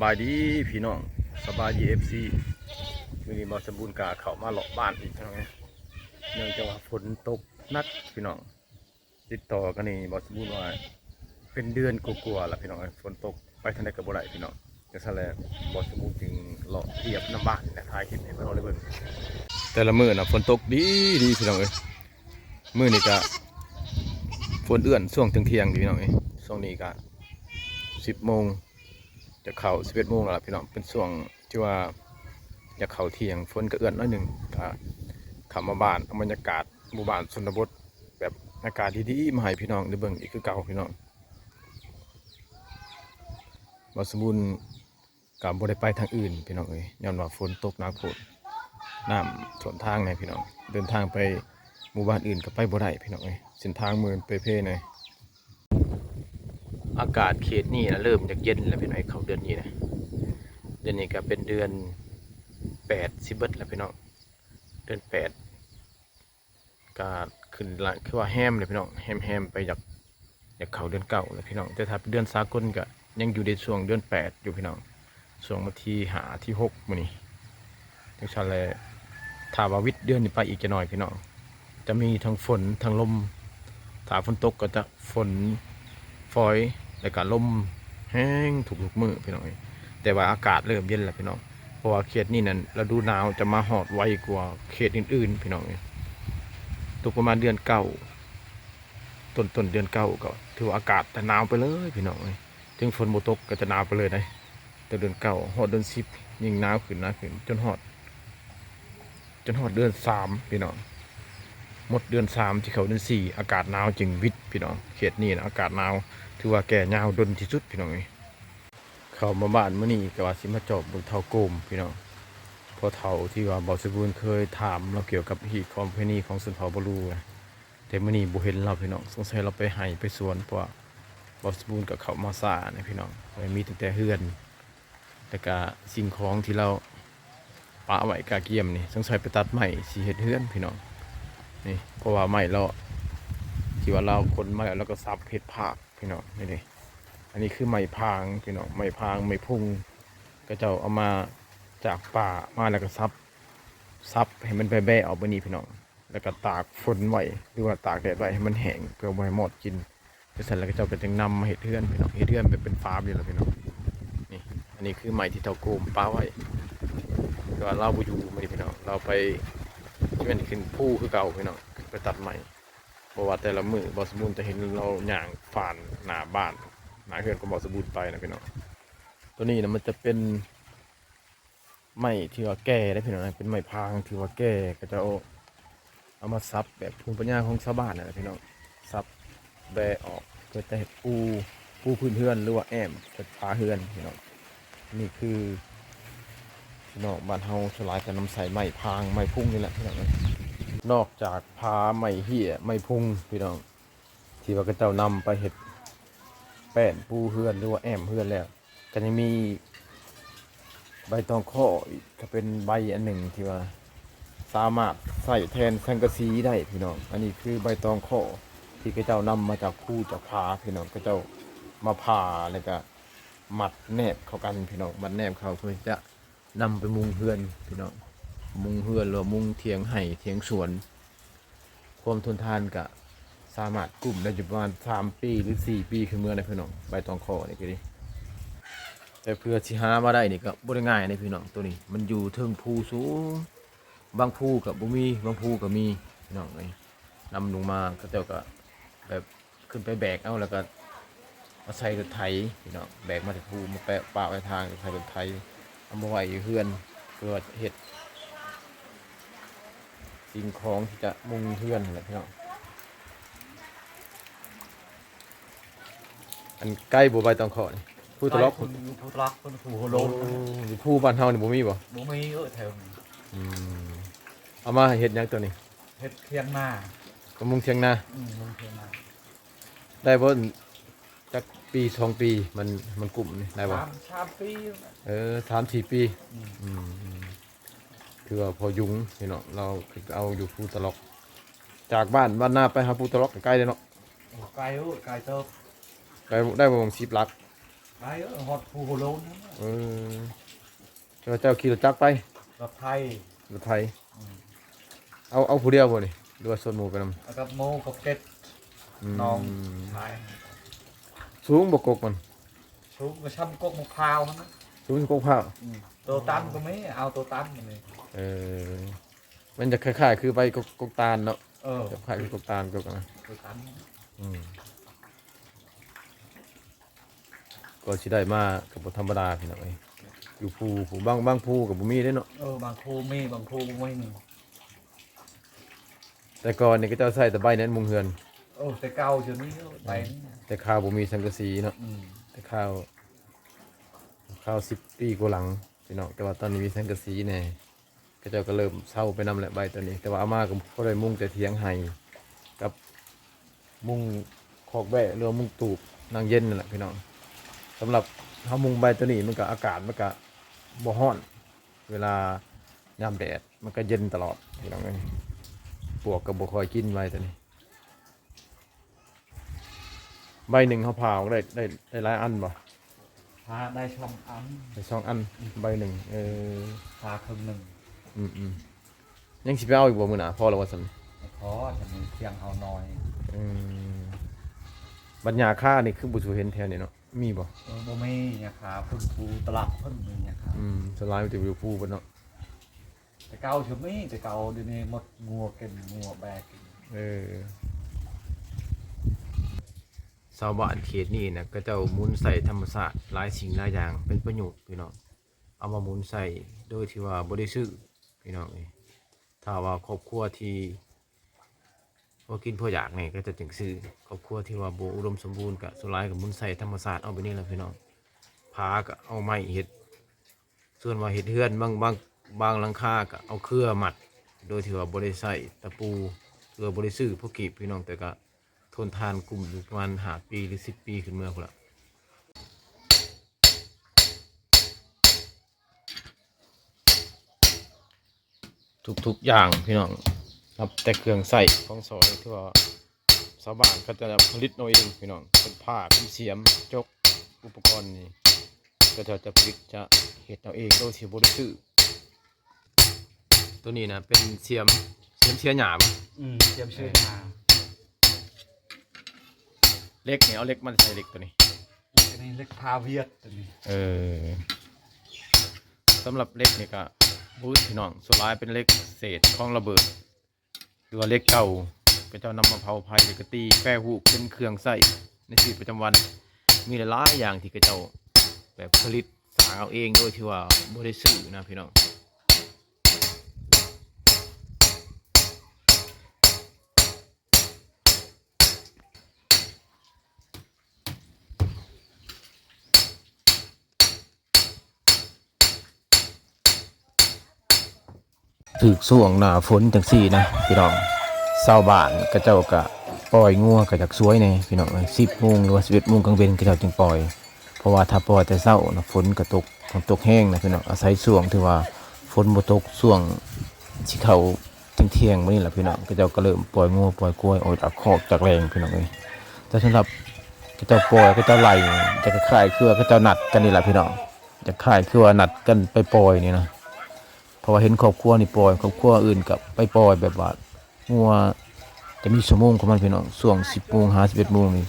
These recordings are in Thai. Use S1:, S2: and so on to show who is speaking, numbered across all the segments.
S1: บายดีพี่น้องสบายดีFCมื้อนี้บ่สมบูรณ์กาเข้ามาเลาะบ้านอีกแล้วไงเนื่องจากว่าฝนตกหนักพี่น้องติดต่อกันนี่บ่สมบูรณ์ว่าเป็นเดือนกว่าๆแล้วพี่น้องฝนตกไปทางใดก็บ่ได้พี่น้องจังซั่นแหละบ่สมบูรณ์จึงเลาะเทียบน้ำบ้านและถ่ายคลิปให้พี่น้องได้เบิ่งแต่ละมื้อน่ะฝนตกดีพี่น้องเอ้ยมื้อนี้ก็ฝนเอื้อนช่วงเที่ยงพี่น้องเอ้ยช่วงนี้ก็10 โมงจะเข้า11 โมงแล้วพี่น้องเป็นช่วงที่ว่าจะเข้าเที่ยงฝนก็เอื้อนน้อยหนึ่งก็ขับมาบ้านบรรยากาศหมู่บ้านชนบทแบบอากาศดีๆมาให้พี่น้องได้เบิ่งอีกคือเก่าพี่น้องบ่สมบูรณ์กับบ่ได้ไปทางอื่นพี่น้องเอ้ยย้อนว่าฝนตกหนักโพดน้ำท่วมทางไงพี่น้องเดินทางไปหมู่บ้านอื่นก็ไปบ่ได้พี่น้องเอ้ยเส้นทางมืนเพ่ๆหน่อยอากาศเขตนี้นะเริ่มจากเย็นแล้วพี่น้องเขาเดือนนี้นะเดือนนี้ก็เป็นเดือน8สิเบิดแล้วพี่น้องเดือน8ก็ขึ้นละคือว่าแฮมเลยพี่น้องแฮมไปจากเขาเดือน9แล้วพี่น้องแต่ถ้าเป็นเดือนสากลก็ยังอยู่ในช่วงเดือน8อยู่พี่น้องช่วงวันที่5ที่6มื้อนี้จังซั่นแหละถ้าว่าวิทย์เดือนนี้ไปอีกจะหน่อยพี่น้องจะมีทั้งฝนทั้งลมถ้าฝนตกก็จะฝนฝอยแล้วก็ลมแห้งทุกมื้อพี่น้องแต่ว่าอากาศเริ่มเย็นแล้วพี่น้องเพราะว่าเขตนี้นั่นฤดูหนาวจะมาฮอดไวกว่าเขตอื่นๆพี่น้องตกประมาณเดือน9ต้นเดือน9ก็ถือว่าอากาศจะหนาวไปเลยพี่น้องถึงฝนบ่ตกก็จะหนาวไปเลยนะแต่เดือน9ฮอดเดือน10ยิ่งหนาวขึ้นจนฮอดเดือน3พี่น้องหมดเดือน3ที่เขาเดือน4อากาศหนาวจึงวิทย์พี่น้องเขตนี้นะอากาศหนาวถือว่าแก่ยาวดนที่สุดพี่น้องเข้ามาบ้านมื้อนี้ก็ว่าสิมาจอบเบิ่งเฒ่าโกมพี่น้องพอเฒ่าที่ว่าบ่สมบูรณ์เคยถามเราเกี่ยวกับฮีตคอมเพนีของสุนทรบ่รู้แต่มื้อนี้บ่เห็นเราพี่น้องสงสัยเราไปไห้ไปสวนเพราะว่าบ่สมบูรณ์ก็เข้ามาซ่านะพี่น้องมีตั้งแต่เฮือนแล้วก็สิ่งของที่เราปะไว้กาเกียมนี่สงสัยไปตัดไม้สิเฮ็ดเฮือนพี่น้องนี่เพราะว่าไม้เราที่ว่าเราคนไม้แล้วก็ซับเฮ็ดภาคพี่น้องนี่อันนี้คือไม้พางพี่น้องไม้พางไม้พุ่งก็เจ้าเอามาจากป่ามาแล้วก็ซับให้มันแบ่ๆออกไปนี่พี่น้องแล้วก็ตากฝนไว้หรือว่าตากแดดไว้ให้มันแห้งเพื่อบ่ให้มอดกินเสร็จแล้วก็เจ้าก็จะนำมาเฮ็ดเฮือนพี่น้องเฮ็ดเฮือนเป็นฟาร์มนี่แหละพี่น้องนี่อันนี้คือไม้ที่เฒ่าโกมป้าไว้ก็เราบ่อยู่มื้อนี้พี่น้องเราไปที่มันขึ้นภูคือเก่าพี่น้องไปตัดไม้เพราะว่าแต่ละมื้อบ่สมบูรณ์จะเห็นเราย่างผ่านหน้าบ้านหน้าเฮือนก็บ่สมบูรณ์ไปนะพี่น้องตัวนี้นะมันจะเป็นไม้ที่ว่าแก่ได้พี่น้องเป็นไม้พางที่ว่าแก่ก็จะเอามาซับแบบภูมิปัญญาของชาวบ้านนะพี่น้องซับแบะออกเพื่อจะให้ปูพื้นเฮือนหรือว่าแอมเป็นฟ้าเฮือนพี่น้องนี่คือพี่น้องบ้านเฮาสลายกันน้ำใสไม้พางไม้พุ่งนี่แหละพี่น้องนอกจากพาไม้เหี้ยไม้พุ่งพี่น้องที่ว่าก็เจ้านำไปเห็ดแป้นปูเฮือนหรือว่าแอมเฮือนแล้วก็ยังมีใบตองข้ออีกก็เป็นใบอันหนึ่งที่ว่าสามารถใส่แทนสังกะสีได้พี่น้องอันนี้คือใบตองข้อที่เขาเจ้านำมาจากคู่จากผาพี่น้องเขาเจ้ามาผ่าแล้วก็มัดแนบเข้ากันพี่น้องมัดแนบเขาเพื่อจะนำไปมุงเฮือนพี่น้องมุงเฮือนหรือมุงเถียงไห่เถียงสวนความทนทานก็สามารถกลุ่มได้อยู่ประมาณ3 ปีหรือ4 ปีคือเมื่อในพี่น้องใบตองข้อนี่ก็ดีแต่เพื่อสิหามาได้นี่ก็บ่ได้ง่ายนะพี่น้องตัวนี้มันอยู่เทิงภูสูงบางภูกับบ่มีบางภูก็มีพี่น้องนี่นำลงมาก็เจ้าก็แบบขึ้นไปแบกเอาแล้วก็มาใส่รถไถพี่น้องแบกมาจากภูมาแปะปะไว้ทางใส่รถไถเอามาไว้อยู่เฮือนเพื่อเฮ็ดสิ่งของที่จะมุงเฮือนนั่นแหละพี่น้องอันใกล้บัวใบตองข้อนี่ผู้ตะล็อก
S2: คนอยู่ผู้ตลักคนผู้โฮโลน
S1: อยู่ผู้บ้านเฮานี่บ่มีบ่
S2: บ่มีแถวนี้
S1: เอามาเฮ็ดหยังตัวนี้
S2: เฮ็ดเคียงหน้า
S1: กำมุงเทียงนา
S2: ลงเคียงหน้า
S1: ได้บ่จักปี2 ปีมันกลุ่มนี่ได้บ่
S2: 3 ปี
S1: 3-4 ปีคือว่าพอยุงพี่น้องเราเอาอยู่ภูตะล็อกจากบ้านหน้าไปหาภูตะล็อกใกล้ๆเด้เนาะ
S2: ไกลไกลเติบ
S1: ได้บ่10 ลัก
S2: ได้ฮอดภูโฮโลน
S1: เออเจ้าขี่รถจักรไป
S2: รถไทย
S1: รถไทยเอาผู้เดียวบ่นี่หรือว่าส่วนหมู่ไปนำ
S2: แล้วก็โมกับเก็ตน้องชาย
S1: สูงบ่กกมัน
S2: ชุบก็ช่ำกกมะพร้าวนะ
S1: สูงกกพร้าว
S2: ตัวตันก็ไม่เอาตัวตันมาเลย
S1: เออมันจะคล้ายๆคือใบกกตาลเนาะ
S2: เออ
S1: จะคล้ายคือกกตาลกกนะ
S2: ตัวตัน
S1: ก็สิได้มากับบ่ธรรมดาพี่น้องเอ้ยอยู่ผู้บางผู้ก็บ่มีเด้เนาะ
S2: บางครูมีบางครูไม่มี
S1: แต่ก่อนนี่ก็เจ้าใช้แต่ใบนั้นมุงเฮือน
S2: แต่เก่าจนนี้ไป
S1: แต่ข้าวบ่มีสังกะสีเนาะแต่ข้าว10 ปีกว่าหลังพี่น้องแต่ว่าตอนนี้มีสังกะสีแน่ก็เจ้าก็เริ่มเศร้าไปนำแหละใบตัวนี้ แต่ว่าอาม่าก็บ่ได้มุงแต่เถียงไห้กับมุงคอกแบะหรือว่ามุงตูบนางเย็นนั่นแหละพี่น้องสำหรับเฮามุงใบตัวนี้มันก็อากาศมันก็บ่ร้อน เวลายามแดดมันก็เย็นตลอดพี่น้องเอ้ยปวกก็บ่ค่อยกินใบตัวนี้ใบหนึ่งเขาผ่าออกได้หลายอันบ่
S2: พาได้ช่องอัน
S1: ได้2 อันใบหนึ่ง
S2: พาครึ่งหนึ่ง
S1: ยังสิไปเอาอีกบ่มื้อหน้าพอแล้วว่าซั่น
S2: ขอจะมีเพียงเอาน้อย
S1: บัญญาค่านี่คือบ่สูเห็นแถวนี้เนาะมีบ่
S2: บ่มีเนี่ยครับพึ่งภูตลาดพึ่งมีเนี่ยครับ
S1: สลายมันจะอยู่ผู้เบ่เนาะ
S2: แต่เก่าชมนี่แต่เก่าเดี๋ยวนี้หมดงัวกินงัวแบกกิน
S1: ชาวบ้านเขตนี้นะก็เจ้าหมุนใส่ธรรมชาติหลายสิ่งหลายอย่างเป็นประโยชน์พี่น้องเอามาหมุนใส่โดยที่ว่าบ่ได้ซื้อพี่น้องเอ้ยถ้าว่าครอบครัวที่ว่ากินเพื่ออยากนี่ก็จะจึงซื้อครอบครัวที่ว่าบ่อุดมสมบูรณ์ก็สุดท้ายก็หมุนใส่ธรรมชาติเอาไปนี่แหละพี่น้องผาก็เอาไม้เฮ็ดส่วนว่าเฮ็ดเฮือนบางหลังคาก็เอาเครือมัดโดยที่ว่าบ่ได้ใส่ตะปูหรือว่าบ่ได้ซื้อพวกกีบพี่น้องแต่ก็ทนทานกลุ่มอยู่ประมาณ5 ปีหรือ10 ปีขึ้นเมื่อพุ่นละทุกอย่างพี่น้องครับแต่เครื่องใส่ของสอยที่ว่าชาวบ้านก็จะผลิตเอาเองพี่น้องเป็นผ้าเป็นเสียมจกอุปกรณ์นี่ก็จะผลิตจะเฮ็ดเอาเองโดยที่บ่ได้ซื้อตัวนี้นะเป็นเสียมเสียหยาบ
S2: เตรียมชื่อมา
S1: เล็กเนี่ยเอาเล็กมันใส่เล็กตัวนี้
S2: อันนี้เล็กพาเวียดตัวนี้
S1: สำหรับเล็กนี่ก็บูธพี่น้องส่วนหลายเป็นเล็กเศษของระเบิดหรือว่าเล็กเก่าก็จะนำมาเผาไฟหรือกตีแปรหูกเป็นเครื่องใส่ในชีวิตประจำวันมีหลายอย่างที่ก็เจ้าแบบผลิตสร้างเอาเองโดยที่ว่าบ่ได้ซื้อนะพี่น้องถึกส่วงหน้าฝนจังซี่นะพี่น้องชาวบ้านก็เจ้าก็ปล่อยงัวก็จากสวยแน่พี่น้อง10 โมงหรือว่า11 โมงกลางเว้นก็เจ้าจึงปล่อยเพราะว่าถ้าปล่อยแต่เช้านะฝนก็ตกแห้งนะพี่น้องอาศัยช่วงที่ว่าฝนบ่ตกช่วงสิเข้าเที่ยงมื้อนี้ล่ะพี่น้องก็เจ้าก็เริ่มปล่อยงัวปล่อยกล้วยออกจากคอกจากแรงพี่น้องเอ้ยแต่สำหรับก็เจ้าปล่อยก็เจ้าไล่จะคล้ายๆคือว่าก็เจ้านัดกันนี่ล่ะพี่น้องจะคล้ายคือว่านัดกันไปปล่อยนี่นะเพราะว่าเห็นครอบครัวนี่ปล่อยครอบครัวอื่นกับไปปล่อยแบบว่างัวจะมีชั่วโมงของมันพี่น้องช่วง10 โมงหา11 โมงนี่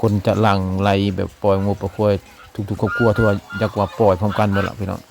S1: คนจะหลั่งไหลแบบปล่อยงัวปล่อยควายทุกๆครอบครัวทั่วอยากว่าปล่อยพร้อมกันหมดละพี่น้อง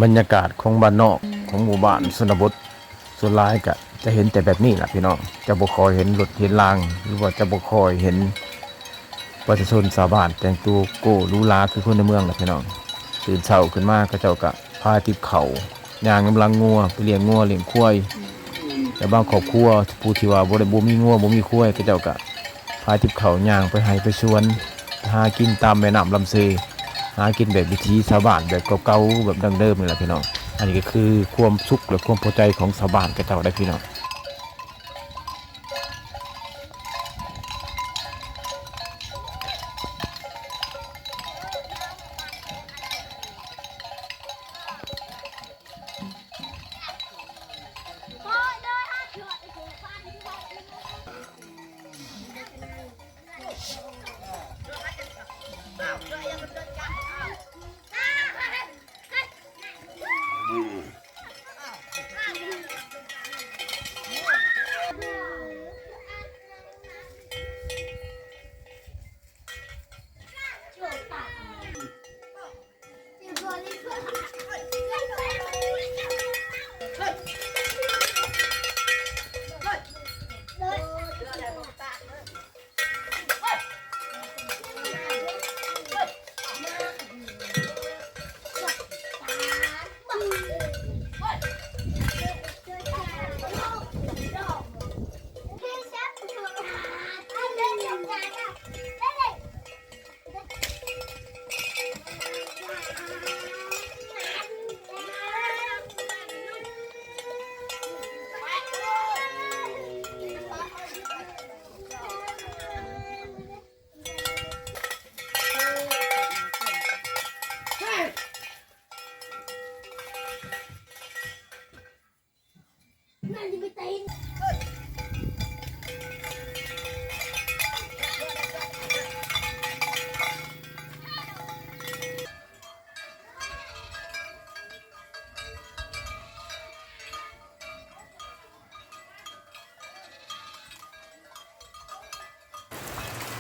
S1: บรรยากาศของบ้านนอกของหมู่บ้านชนบทส่วนหลายก็จะเห็นแต่แบบนี้แหละพี่น้องจะบ่ค่อยเห็นรถเห็นรางหรือว่าจะบ่ค่อยเห็นประชาชนชาวบ้านแต่งตัวโก้หรูหราคือคนในเมืองแหละพี่น้องตื่นเช้าขึ้นมาก็เจ้าก็พาติบเขาย่างกำลังงัวไปเลี้ยงงัวเลี้ยงควายแต่บางครอบครัวผู้ที่ว่าบ่มีงัวบ่มีควายก็เจ้าก็พาติบเขาย่างไปให้ไปสวนหากินตามแม่น้ำลำเซหากินแบบวิถีชาวบ้านแบบเก่าๆแบบดั้งเดิมนี่แหละพี่น้องอันนี้ก็คือความสุขและความพอใจของชาวบ้านก็เจ้าได้พี่น้อง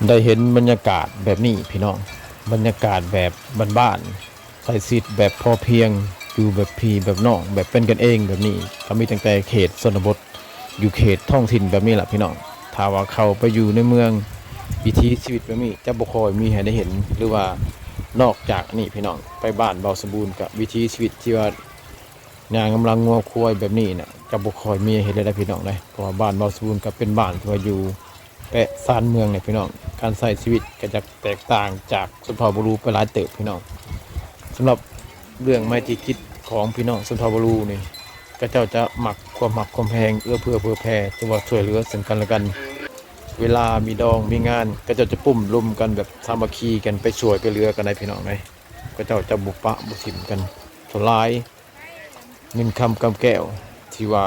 S1: ได้เห็นบรรยากาศแบบนี้พี่น้องบรรยากาศแบบบ้านๆใส่ชีวิตแบบพอเพียงอยู่แบบพี่แบบน้องแบบเป็นกันเองแบบนี้ก็มีตั้งแต่เขตชนบทอยู่เขตท้องถิ่นแบบนี้แหละพี่น้องถ้าว่าเขาไปอยู่ในเมืองวิถีชีวิตแบบนี้จะบ่ค่อยมีให้ได้เห็นหรือว่านอกจากนี่พี่น้องไปบ้านเบาสมบูรณ์กับวิถีชีวิตที่ว่างานกำลังงัวควายแบบนี้น่ะจะบ่ค่อยมีให้เห็นเลยนะพี่น้องเลยเพราะว่าบ้านเบาสมบูรณ์ก็เป็นบ้านที่ว่าอยู่แปะซานเมืองเนี่ยพี่น้องการใช้ชีวิตก็จะแตกต่างจากสุนทรบุรีไปหลายเติบพี่น้องสำหรับเรื่องไม่ที่คิดของพี่น้องสุนทรบุรีนี่ก็เจ้าจะหมักความแพงเอื้อเพื่อแผ่จะว่าช่วยเหลือซึ่งกันและกันเวลามีดองมีงานก็เจ้าจะปุ่มรุมกันแบบสามัคคีกันไปช่วยไปเหลือกันในพี่น้องเลยก็เจ้าจะบุปะบุสิมกันทลายเงินคำกำแก้วที่ว่า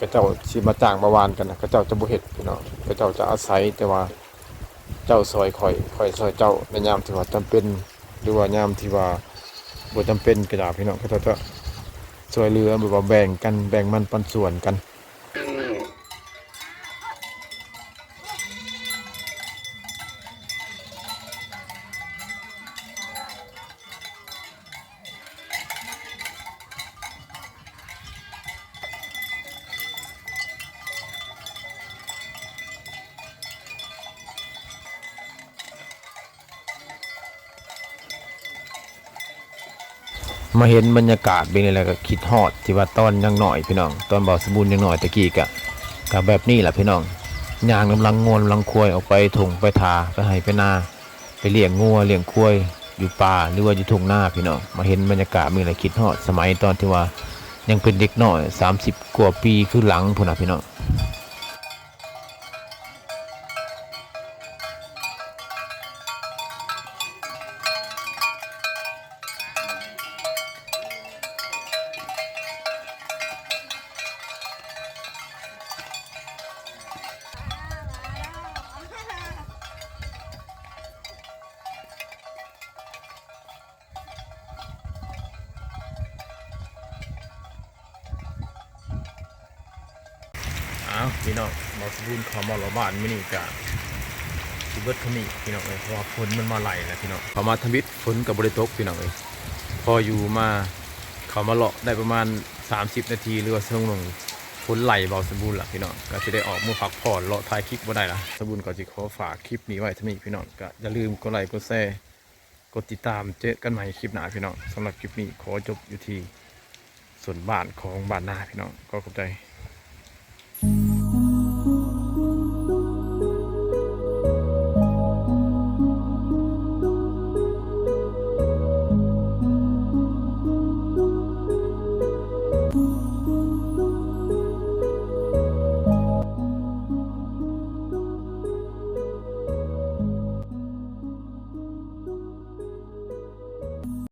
S1: ก็เจ้าสิมาจ้างมาวานกันนะก็เจ้าจะบ่เฮ็ดพี่น้องก็เจ้าจะอาศัยแต่ว่าเจ้าซอยข่อยซอยเจ้าในยามที่ว่าจำเป็นหรือว่ายามที่ว่าบ่จำเป็นก็ได้พี่น้องก็เจ้าจะช่วยเหลือแบบว่าแบ่งกันแบ่งมันปันส่วนกันมาเห็นบรรยากาศเป็นอะไรก็คิดฮอดที่ว่าตอนยังหน่อยพี่น้องตอนบ่าวสมบูรณ์ยังหน่อยตะกี้กะแบบนี้แหละพี่น้องย่างกำลังงวนกำลังควายออกไปถุงไปทาไปให้ไปนาไปเลี้ยงงัวเลี้ยงควายอยู่ป่าหรือว่าอยู่ทุ่งนาพี่น้องมาเห็นบรรยากาศมีอะไรคิดฮอดสมัยตอนที่ว่ายังเป็นเด็กน้อย30 กว่าปีขึ้นหลังพุ่นน่ะพี่น้องพี่น้องบ่าวสมบูรณ์เขามาหล่อบ้านมื้อนี้กะสิเบิดเขานี่พี่น้องเอ้ยเพราะว่าฝนมันมาไหลแล้วพี่น้องเขามาทำบิดฝนกับบริตกพี่น้องเอ้ยพออยู่มาเขามาเลาะได้ประมาณ30 นาทีหรือว่าชั่วโมงฝนไหลเบาสมบูรณ์ละพี่น้องก็จะได้ออกมือพักผ่อนเลาะถ่ายคลิปบ่ได้ละสมบูรณ์ก็จะขอฝากคลิปนี้ไว้เท่านี้พี่น้องก็อย่าลืมกดไลค์กดแชร์กดติดตามเจอกันใหม่คลิปหน้าพี่น้องสำหรับคลิปนี้ขอจบอยู่ที่ส่วนบ้านของบ้านนาพี่น้องก็ขอบใจ